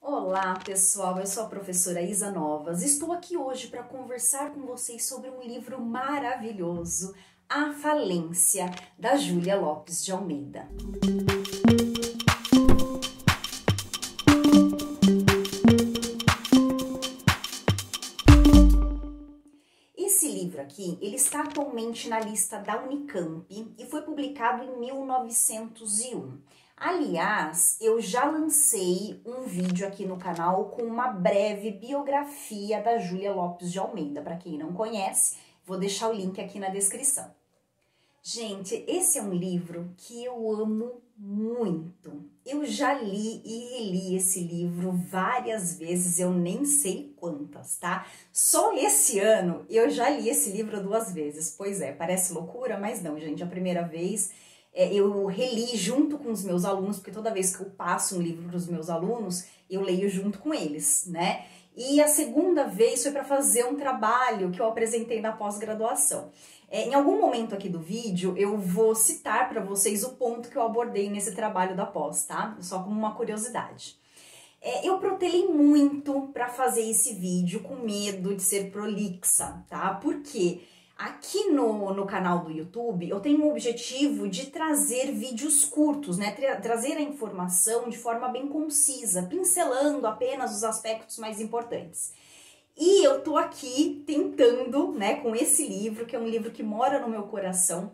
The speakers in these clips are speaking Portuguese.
Olá pessoal, eu sou a professora Isa Novas. Estou aqui hoje para conversar com vocês sobre um livro maravilhoso, A Falência, da Júlia Lopes de Almeida. Esse livro aqui, ele está atualmente na lista da Unicamp e foi publicado em 1901. Aliás, eu já lancei um vídeo aqui no canal com uma breve biografia da Júlia Lopes de Almeida. Para quem não conhece, vou deixar o link aqui na descrição. Gente, esse é um livro que eu amo muito. Eu já li e reli esse livro várias vezes, eu nem sei quantas, tá? Só esse ano eu já li esse livro 2 vezes. Pois é, parece loucura, mas não, gente. A primeira vez eu reli junto com os meus alunos, porque toda vez que eu passo um livro para os meus alunos, eu leio junto com eles, né? E a segunda vez foi para fazer um trabalho que eu apresentei na pós-graduação. Em algum momento aqui do vídeo, eu vou citar para vocês o ponto que eu abordei nesse trabalho da pós, tá? Só como uma curiosidade. Eu protelei muito para fazer esse vídeo com medo de ser prolixa, tá? Porque aqui no canal do YouTube eu tenho o objetivo de trazer vídeos curtos, né? Trazer a informação de forma bem concisa, pincelando apenas os aspectos mais importantes. E eu tô aqui tentando, né, com esse livro, que é um livro que mora no meu coração,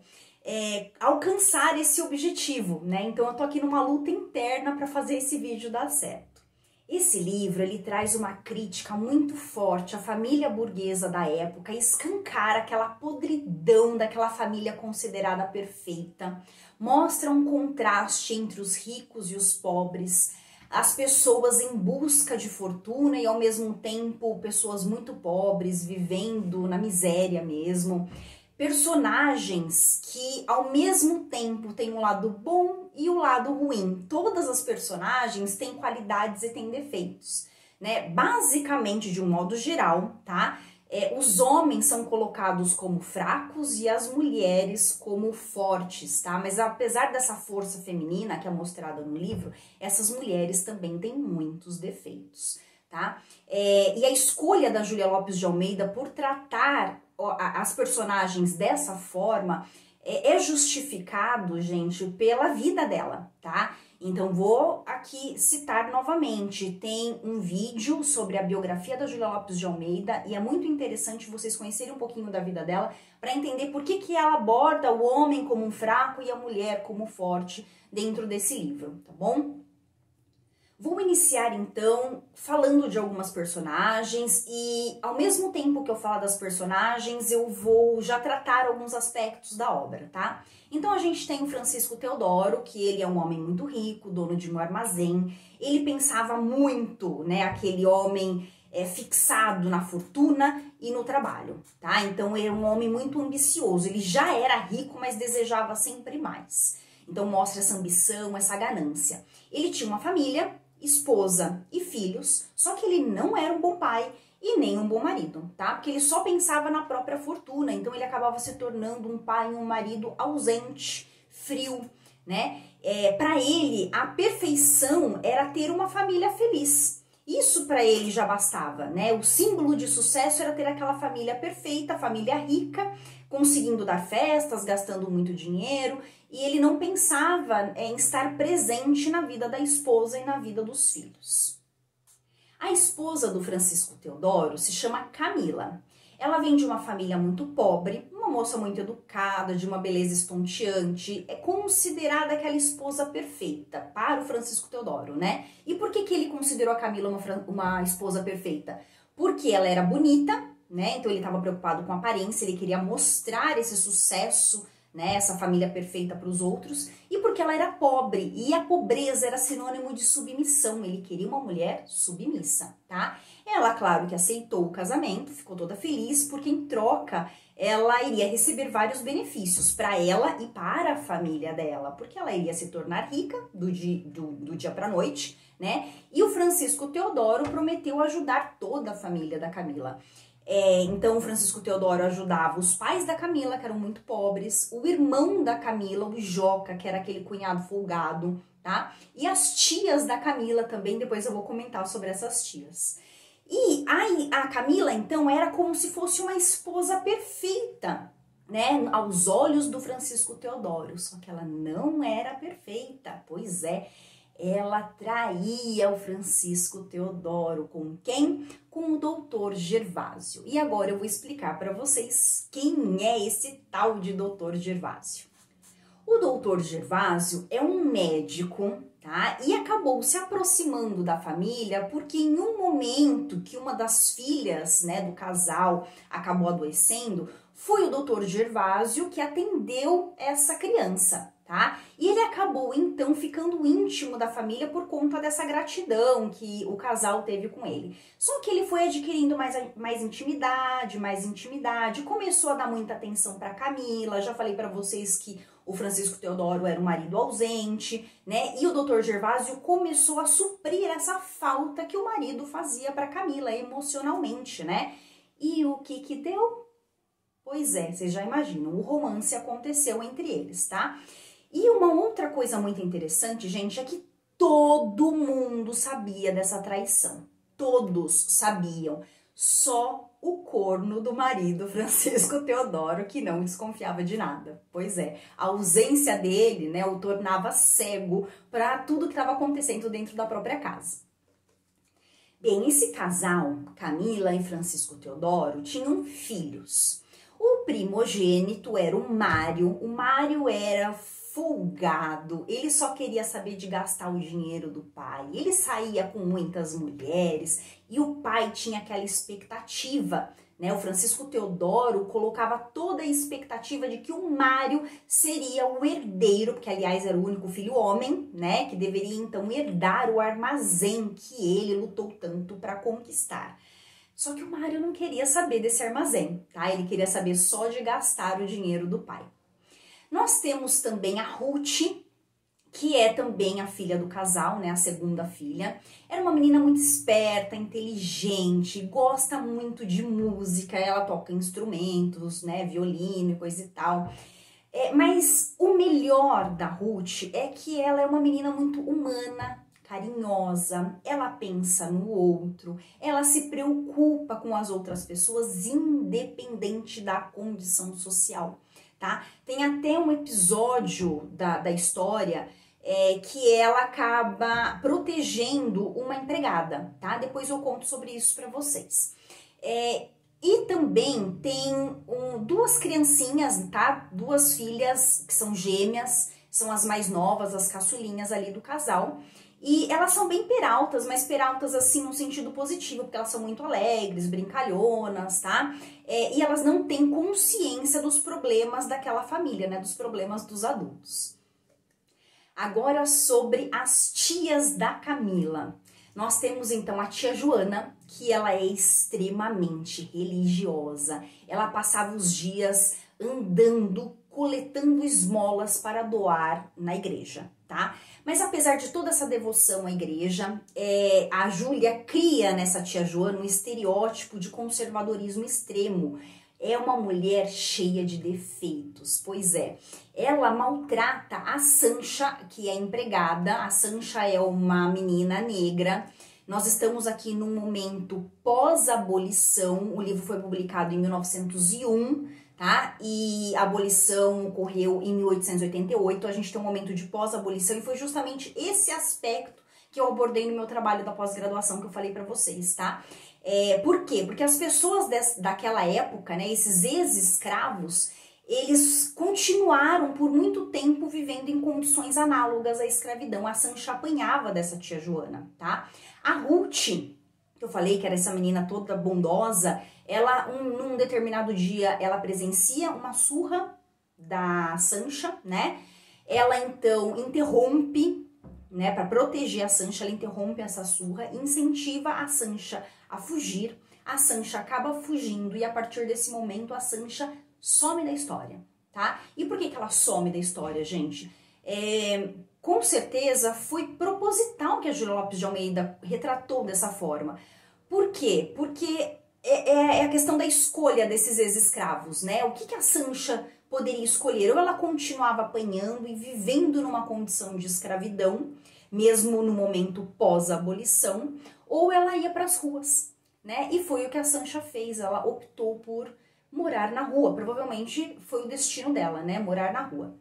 alcançar esse objetivo, né? Então eu tô aqui numa luta interna para fazer esse vídeo dar certo. Esse livro, ele traz uma crítica muito forte à família burguesa da época, escancara aquela podridão daquela família considerada perfeita, mostra um contraste entre os ricos e os pobres, as pessoas em busca de fortuna e ao mesmo tempo pessoas muito pobres, vivendo na miséria mesmo. Personagens que ao mesmo tempo têm um lado bom e o lado ruim. Todas as personagens têm qualidades e têm defeitos, né? Basicamente, de um modo geral, tá? Os homens são colocados como fracos e as mulheres como fortes, tá? Mas apesar dessa força feminina que é mostrada no livro, essas mulheres também têm muitos defeitos, tá? E a escolha da Júlia Lopes de Almeida por tratar as personagens dessa forma é justificado, gente, pela vida dela, tá? Então vou aqui citar novamente, tem um vídeo sobre a biografia da Júlia Lopes de Almeida e é muito interessante vocês conhecerem um pouquinho da vida dela para entender por que ela aborda o homem como um fraco e a mulher como forte dentro desse livro, tá bom? Vou iniciar então falando de algumas personagens e ao mesmo tempo que eu falar das personagens eu vou já tratar alguns aspectos da obra, tá? Então a gente tem o Francisco Teodoro, que ele é um homem muito rico, dono de um armazém, ele pensava muito, né, aquele homem fixado na fortuna e no trabalho, tá? Então ele é um homem muito ambicioso, ele já era rico, mas desejava sempre mais. Então mostra essa ambição, essa ganância. Ele tinha uma família, esposa e filhos, só que ele não era um bom pai e nem um bom marido, tá? Porque ele só pensava na própria fortuna, então ele acabava se tornando um pai e um marido ausente, frio, né? Para ele, a perfeição era ter uma família feliz. Isso para ele já bastava, né? O símbolo de sucesso era ter aquela família perfeita, família rica, conseguindo dar festas, gastando muito dinheiro, e ele não pensava em estar presente na vida da esposa e na vida dos filhos. A esposa do Francisco Teodoro se chama Camila. Ela vem de uma família muito pobre, uma moça muito educada, de uma beleza estonteante, é considerada aquela esposa perfeita para o Francisco Teodoro, né? E por que ele considerou a Camila uma esposa perfeita? Porque ela era bonita, né? Então ele estava preocupado com a aparência, ele queria mostrar esse sucesso, né, essa família perfeita para os outros, e porque ela era pobre, e a pobreza era sinônimo de submissão, ele queria uma mulher submissa, tá? Ela, claro que aceitou o casamento, ficou toda feliz, porque em troca ela iria receber vários benefícios para ela e para a família dela, porque ela iria se tornar rica do dia para a noite, né? E o Francisco Teodoro prometeu ajudar toda a família da Camila. Então o Francisco Teodoro ajudava os pais da Camila, que eram muito pobres, o irmão da Camila, o Joca, que era aquele cunhado folgado, tá? E as tias da Camila também, depois eu vou comentar sobre essas tias. E aí, a Camila, então, era como se fosse uma esposa perfeita, né? Aos olhos do Francisco Teodoro, só que ela não era perfeita, pois é. Ela traía o Francisco Teodoro com quem? Com o doutor Gervásio. E agora eu vou explicar para vocês quem é esse tal de doutor Gervásio. O doutor Gervásio é um médico, tá? E acabou se aproximando da família porque em um momento que uma das filhas, né, do casal acabou adoecendo, foi o doutor Gervásio que atendeu essa criança, tá? E ele acabou, então, ficando íntimo da família por conta dessa gratidão que o casal teve com ele. Só que ele foi adquirindo mais intimidade, começou a dar muita atenção para Camila. Já falei para vocês que o Francisco Teodoro era um marido ausente, né? E o doutor Gervásio começou a suprir essa falta que o marido fazia para Camila emocionalmente, né? E o que deu? Pois é, vocês já imaginam, o romance aconteceu entre eles, tá? E uma outra coisa muito interessante, gente, é que todo mundo sabia dessa traição. Todos sabiam. Só o corno do marido, Francisco Teodoro, que não desconfiava de nada. Pois é, a ausência dele, né, o tornava cego para tudo que estava acontecendo dentro da própria casa. Bem, esse casal, Camila e Francisco Teodoro, tinham filhos. O primogênito era o Mário. O Mário era folgado, ele só queria saber de gastar o dinheiro do pai, ele saía com muitas mulheres e o pai tinha aquela expectativa, né? O Francisco Teodoro colocava toda a expectativa de que o Mário seria o herdeiro, porque aliás era o único filho homem, né? Que deveria então herdar o armazém que ele lutou tanto para conquistar. Só que o Mário não queria saber desse armazém, tá? Ele queria saber só de gastar o dinheiro do pai. Nós temos também a Ruth, que é também a filha do casal, né, a segunda filha. Era uma menina muito esperta, inteligente, gosta muito de música, ela toca instrumentos, né, violino e coisa e tal. Mas o melhor da Ruth é que ela é uma menina muito humana, carinhosa, ela pensa no outro, ela se preocupa com as outras pessoas, independente da condição social. Tá? Tem até um episódio da história que ela acaba protegendo uma empregada, tá? Depois eu conto sobre isso para vocês. E também tem duas criancinhas, tá? Duas filhas que são gêmeas, são as mais novas, as caçulinhas ali do casal. E elas são bem peraltas, mas peraltas assim no sentido positivo, porque elas são muito alegres, brincalhonas, tá? E elas não têm consciência dos problemas daquela família, né? Dos problemas dos adultos. Agora sobre as tias da Camila. Nós temos então a tia Joana, que ela é extremamente religiosa. Ela passava os dias andando, coletando esmolas para doar na igreja, tá? Mas apesar de toda essa devoção à igreja, a Júlia cria nessa tia Joana um estereótipo de conservadorismo extremo. É uma mulher cheia de defeitos, pois é. Ela maltrata a Sancha, que é empregada. A Sancha é uma menina negra. Nós estamos aqui num momento pós-abolição. O livro foi publicado em 1901, tá? E a abolição ocorreu em 1888. A gente tem um momento de pós-abolição e foi justamente esse aspecto que eu abordei no meu trabalho da pós-graduação que eu falei pra vocês, tá? Por quê? Porque as pessoas daquela época, né, esses ex-escravos, eles continuaram por muito tempo vivendo em condições análogas à escravidão. A Sancha apanhava dessa tia Joana, tá? A Ruth, que eu falei que era essa menina toda bondosa, ela, num determinado dia, ela presencia uma surra da Sancha, né? Ela, então, interrompe, né, para proteger a Sancha, ela interrompe essa surra, incentiva a Sancha a fugir, a Sancha acaba fugindo e a partir desse momento a Sancha some da história, tá? E por que ela some da história, gente? Com certeza foi proposital que a Júlia Lopes de Almeida retratou dessa forma. Por quê? Porque é a questão da escolha desses ex-escravos, né? O que a Sancha poderia escolher ou ela continuava apanhando e vivendo numa condição de escravidão, mesmo no momento pós-abolição, ou ela ia para as ruas, né? E foi o que a Sancha fez, ela optou por morar na rua, provavelmente foi o destino dela, né? Morar na rua.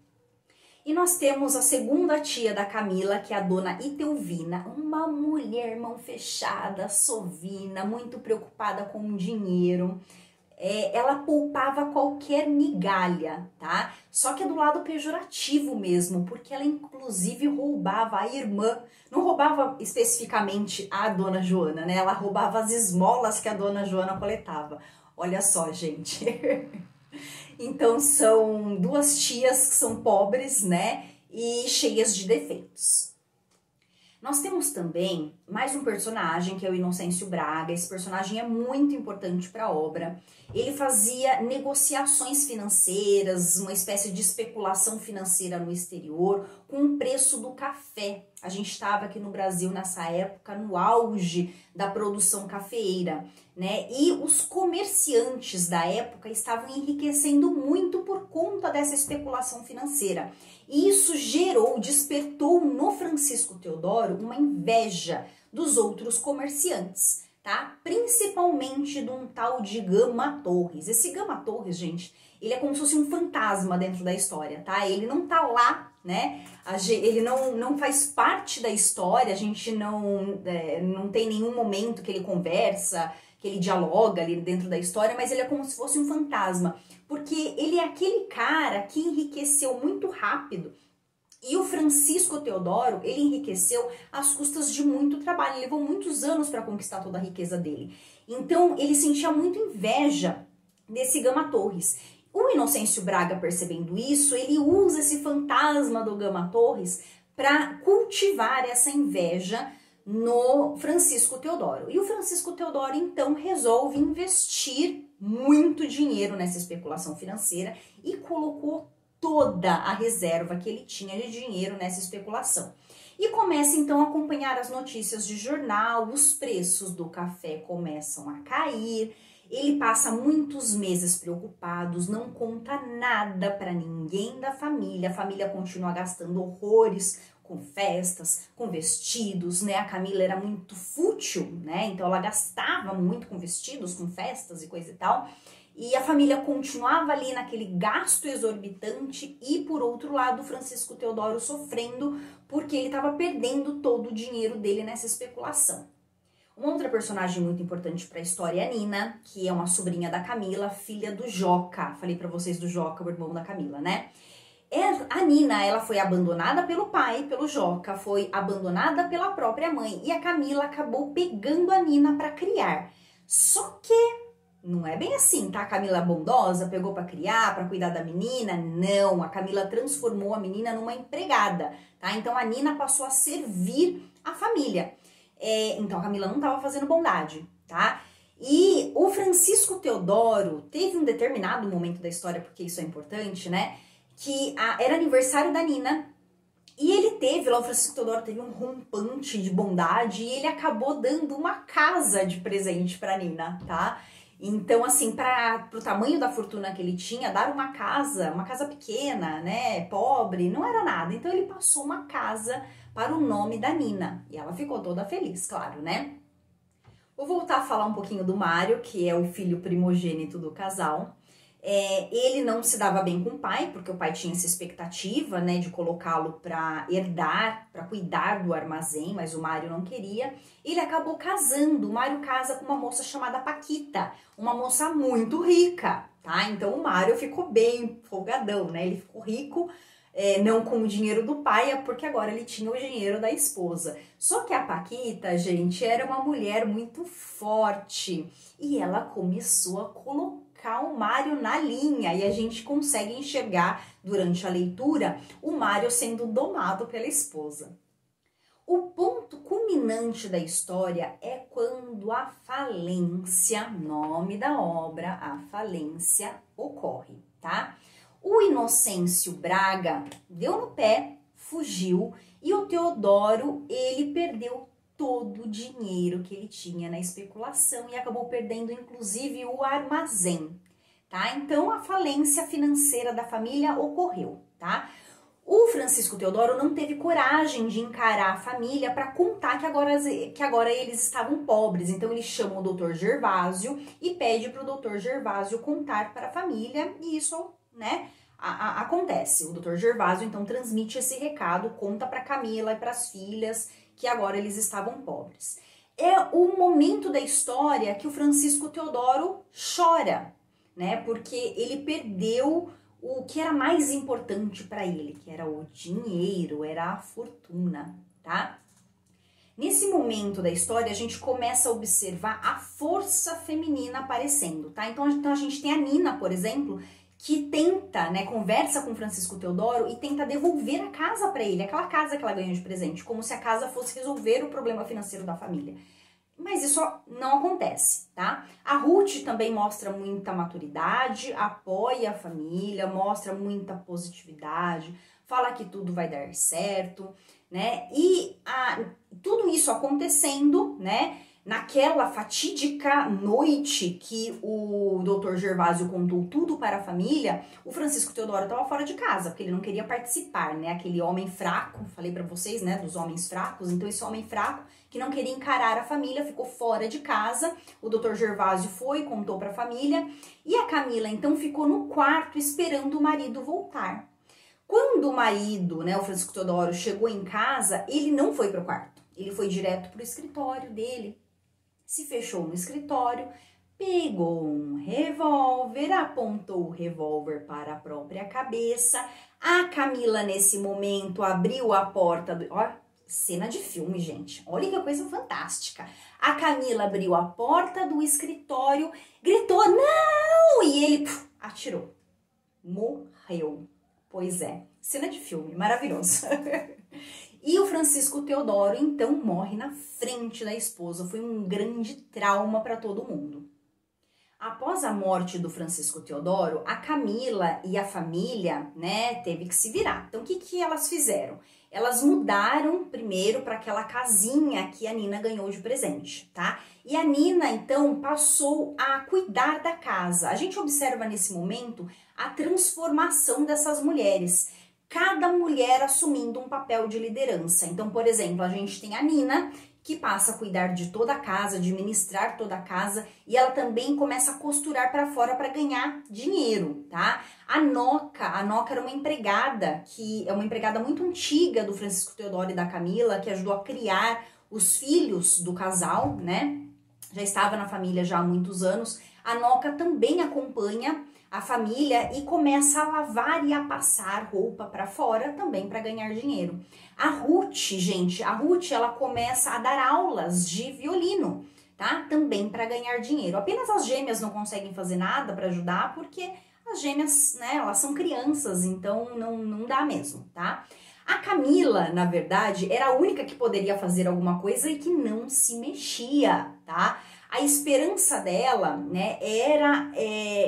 E nós temos a segunda tia da Camila, que é a dona Itelvina, uma mulher mão fechada, sovina, muito preocupada com o dinheiro. Ela poupava qualquer migalha, tá? Só que é do lado pejorativo mesmo, porque ela inclusive roubava a irmã. Não roubava especificamente a dona Joana, né? Ela roubava as esmolas que a dona Joana coletava. Olha só, gente. Então são duas tias que são pobres, né? E cheias de defeitos. Nós temos também mais um personagem, que é o Inocêncio Braga. Esse personagem é muito importante para a obra. Ele fazia negociações financeiras, uma espécie de especulação financeira no exterior, com o preço do café. A gente estava aqui no Brasil nessa época, no auge da produção cafeeira, né? E os comerciantes da época estavam enriquecendo muito por conta dessa especulação financeira. E isso despertou no Francisco Teodoro uma inveja dos outros comerciantes, tá? Principalmente de um tal de Gama Torres. Esse Gama Torres, gente, ele é como se fosse um fantasma dentro da história, tá? Ele não tá lá, né? Ele não faz parte da história, a gente não tem nenhum momento que ele conversa, que ele dialoga ali dentro da história, mas ele é como se fosse um fantasma, porque ele é aquele cara que enriqueceu muito rápido. E o Francisco Teodoro, ele enriqueceu às custas de muito trabalho, ele levou muitos anos para conquistar toda a riqueza dele. Então, ele sentia muita inveja desse Gama Torres. O Inocêncio Braga, percebendo isso, ele usa esse fantasma do Gama Torres para cultivar essa inveja no Francisco Teodoro. E o Francisco Teodoro, então, resolve investir muito dinheiro nessa especulação financeira e colocou toda a reserva que ele tinha de dinheiro nessa especulação. E começa, então, a acompanhar as notícias de jornal, os preços do café começam a cair, ele passa muitos meses preocupados, não conta nada para ninguém da família, a família continua gastando horrores com festas, com vestidos, né? A Camila era muito fútil, né? Então ela gastava muito com vestidos, com festas e coisa e tal. E a família continuava ali naquele gasto exorbitante e, por outro lado, Francisco Teodoro sofrendo porque ele estava perdendo todo o dinheiro dele nessa especulação. Uma outra personagem muito importante para a história é a Nina, que é uma sobrinha da Camila, filha do Joca. Falei para vocês do Joca, o irmão da Camila, né? A Nina, ela foi abandonada pelo pai, pelo Joca, foi abandonada pela própria mãe e a Camila acabou pegando a Nina para criar. Só que não é bem assim, tá? A Camila bondosa pegou para criar, para cuidar da menina? Não, a Camila transformou a menina numa empregada, tá? Então a Nina passou a servir a família. Então a Camila não estava fazendo bondade, tá? E o Francisco Teodoro teve um determinado momento da história, porque isso é importante, né? Que era aniversário da Nina e ele teve, lá o Francisco Teodoro teve um rompante de bondade e ele acabou dando uma casa de presente pra Nina, tá? Então, assim, pro tamanho da fortuna que ele tinha, dar uma casa pequena, né, pobre, não era nada. Então ele passou uma casa para o nome da Nina e ela ficou toda feliz, claro, né? Vou voltar a falar um pouquinho do Mário, que é o filho primogênito do casal. Ele não se dava bem com o pai, porque o pai tinha essa expectativa, né, de colocá-lo para herdar, para cuidar do armazém, mas o Mário não queria. Ele acabou casando, o Mário casa com uma moça chamada Paquita, uma moça muito rica, tá? Então o Mário ficou bem folgadão, né, ele ficou rico, não com o dinheiro do pai, porque agora ele tinha o dinheiro da esposa. Só que a Paquita, gente, era uma mulher muito forte e ela começou a colocar o Mário na linha e a gente consegue enxergar durante a leitura o Mário sendo domado pela esposa. O ponto culminante da história é quando a falência, nome da obra, a falência ocorre, tá? O Inocêncio Braga deu no pé, fugiu e o Teodoro, ele perdeu todo o dinheiro que ele tinha na especulação e acabou perdendo inclusive o armazém, tá? Então, a falência financeira da família ocorreu, tá? O Francisco Teodoro não teve coragem de encarar a família para contar que agora eles estavam pobres. Então, ele chama o Dr. Gervásio e pede para o Dr. Gervásio contar para a família, e isso, né, acontece. O Dr. Gervásio, então, transmite esse recado, conta para Camila e para as filhas que agora eles estavam pobres. É o momento da história que o Francisco Teodoro chora, né? Porque ele perdeu o que era mais importante para ele, que era o dinheiro, era a fortuna, tá? Nesse momento da história, a gente começa a observar a força feminina aparecendo, tá? Então a gente tem a Nina, por exemplo, que tenta, né, conversa com Francisco Teodoro e tenta devolver a casa para ele, aquela casa que ela ganhou de presente, como se a casa fosse resolver o problema financeiro da família. Mas isso não acontece, tá? A Ruth também mostra muita maturidade, apoia a família, mostra muita positividade, fala que tudo vai dar certo, né? E tudo isso acontecendo, né? Naquela fatídica noite que o Dr. Gervásio contou tudo para a família, o Francisco Teodoro estava fora de casa, porque ele não queria participar, né? Aquele homem fraco, falei para vocês, né? Dos homens fracos. Então, esse homem fraco, que não queria encarar a família, ficou fora de casa. O Dr. Gervásio foi, contou para a família. E a Camila, então, ficou no quarto esperando o marido voltar. Quando o marido, né, o Francisco Teodoro, chegou em casa, ele não foi para o quarto. Ele foi direto para o escritório dele. Se fechou no escritório, pegou um revólver, apontou o revólver para a própria cabeça. A Camila, nesse momento, abriu a porta do... Ó, cena de filme, gente. Olha que coisa fantástica. A Camila abriu a porta do escritório, gritou, não! E ele atirou. Morreu. Pois é, cena de filme, maravilhoso. E o Francisco Teodoro, então, morre na frente da esposa. Foi um grande trauma para todo mundo. Após a morte do Francisco Teodoro, a Camila e a família, né, teve que se virar. Então, o que elas fizeram? Elas mudaram primeiro para aquela casinha que a Nina ganhou de presente, tá? E a Nina, então, passou a cuidar da casa. A gente observa nesse momento a transformação dessas mulheres. Cada mulher assumindo um papel de liderança. Então, por exemplo, a gente tem a Nina, que passa a cuidar de toda a casa, administrar toda a casa, e ela também começa a costurar para fora para ganhar dinheiro, tá? A Noca era uma empregada, que é uma empregada muito antiga do Francisco Teodoro e da Camila, que ajudou a criar os filhos do casal, né? Já estava na família já há muitos anos. A Noca também acompanha a família e começa a lavar e a passar roupa para fora também para ganhar dinheiro. A Ruth, gente, ela começa a dar aulas de violino, tá? Também para ganhar dinheiro. Apenas as gêmeas não conseguem fazer nada para ajudar porque as gêmeas, né, elas são crianças, então não dá mesmo, tá? A Camila, na verdade, era a única que poderia fazer alguma coisa e que não se mexia, tá? A esperança dela, né, era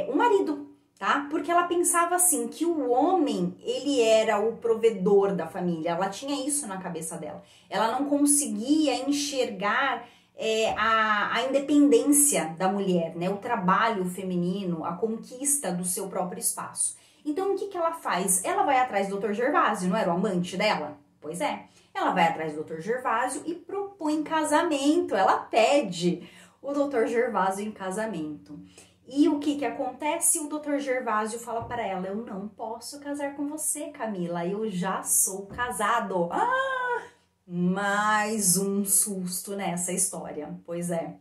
o marido, tá? Porque ela pensava assim, que o homem, ele era o provedor da família, ela tinha isso na cabeça dela. Ela não conseguia enxergar a independência da mulher, né? O trabalho feminino, a conquista do seu próprio espaço. Então, o que ela faz? Ela vai atrás do Dr. Gervásio, não era o amante dela? Pois é, ela vai atrás do Dr. Gervásio e propõe casamento, ela pede o Dr. Gervásio em casamento. E o que acontece? O Dr. Gervásio fala para ela, eu não posso casar com você, Camila, eu já sou casado. Ah, mais um susto nessa história, pois é.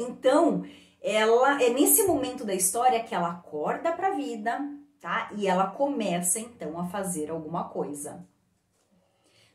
Então, ela é nesse momento da história que ela acorda para a vida, tá? E ela começa, então, a fazer alguma coisa.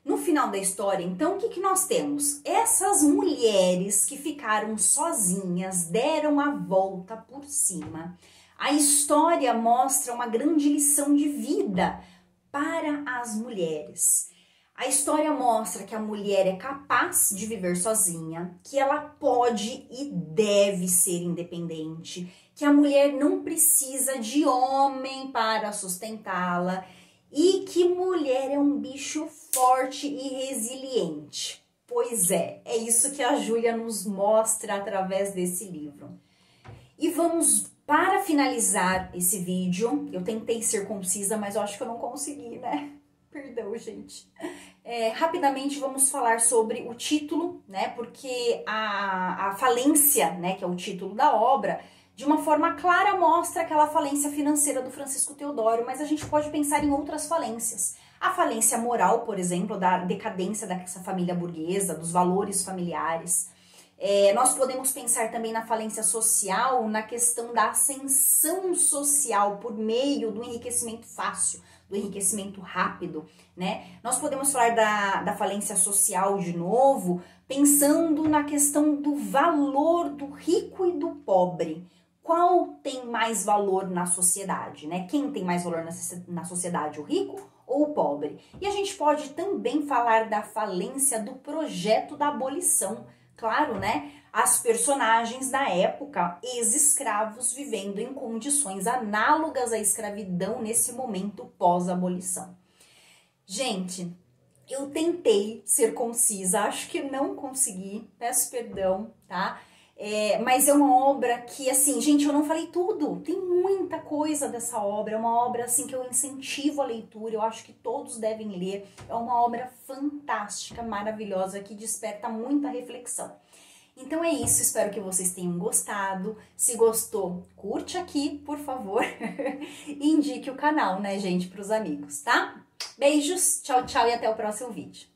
No final da história, então, o que nós temos? Essas mulheres que ficaram sozinhas, deram a volta por cima. A história mostra uma grande lição de vida para as mulheres. A história mostra que a mulher é capaz de viver sozinha, que ela pode e deve ser independente, que a mulher não precisa de homem para sustentá-la, e que mulher é um bicho forte e resiliente. Pois é isso que a Júlia nos mostra através desse livro. E vamos Para finalizar esse vídeo, eu tentei ser concisa, mas eu acho que eu não consegui, né? Perdão, gente. Rapidamente vamos falar sobre o título, né? Porque a falência, né, que é o título da obra, de uma forma clara mostra aquela falência financeira do Francisco Teodoro, mas a gente pode pensar em outras falências. A falência moral, por exemplo, da decadência dessa família burguesa, dos valores familiares. Nós podemos pensar também na falência social, na questão da ascensão social por meio do enriquecimento fácil, do enriquecimento rápido, né? Nós podemos falar da falência social de novo, pensando na questão do valor do rico e do pobre. Qual tem mais valor na sociedade, né? Quem tem mais valor na sociedade, o rico ou o pobre? E a gente pode também falar da falência do projeto da abolição. Claro, né? As personagens da época, ex-escravos vivendo em condições análogas à escravidão nesse momento pós-abolição. Gente, eu tentei ser concisa, acho que não consegui, peço perdão, tá? Mas é uma obra que, assim, gente, eu não falei tudo, tem muita coisa dessa obra, é uma obra, assim, que eu incentivo a leitura, eu acho que todos devem ler, é uma obra fantástica, maravilhosa, que desperta muita reflexão. Então é isso, espero que vocês tenham gostado, se gostou, curte aqui, por favor, e indique o canal, né, gente, para os amigos, tá? Beijos, tchau, tchau e até o próximo vídeo.